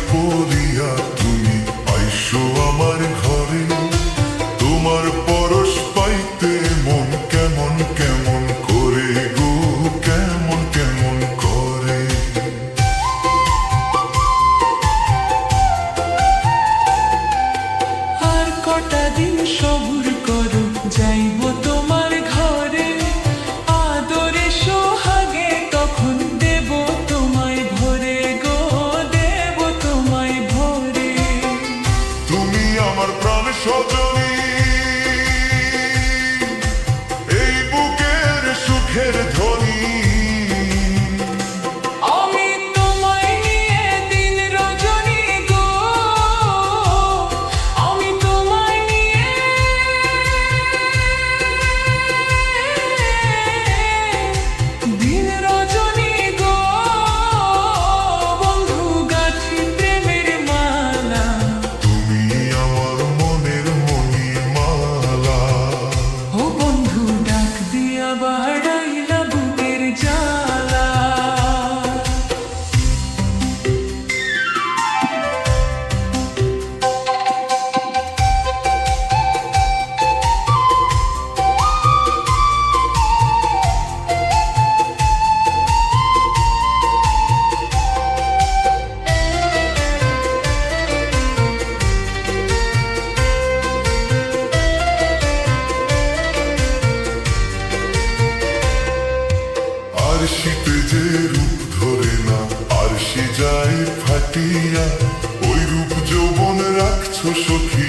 পড়িয়া তুমি আইসো আমার ঘরে, তোমার পরশ পাইতে মন কেমন কেমন করে গো, কেমন কেমন করে। আর কটা দিন সবুর করো, যাইব তোমার ঘরে, আদরে সোহাগে তখন দেব তোমায় ভরে গো, দেব তোমায় ভরে। তুমি আমার প্রাণ সজনী, এই বুকের সুখের ধ্বনি। আমি তোমায় নিয়ে দিন রজনী গো, আমি তোমায় নিয়ে দিন রজনী গো, বন্ধু গাছি প্রেমের মালা। তুমি আমার মনের মণিমালা। ও বন্ধু ডাক দিয়া বাড়াইলা বুকের জ্বালা। আর শীতে যে রূপ ধরে না, আর সে যায় ফাটিয়া, ওই রূপ যৌবন রাখছো সখী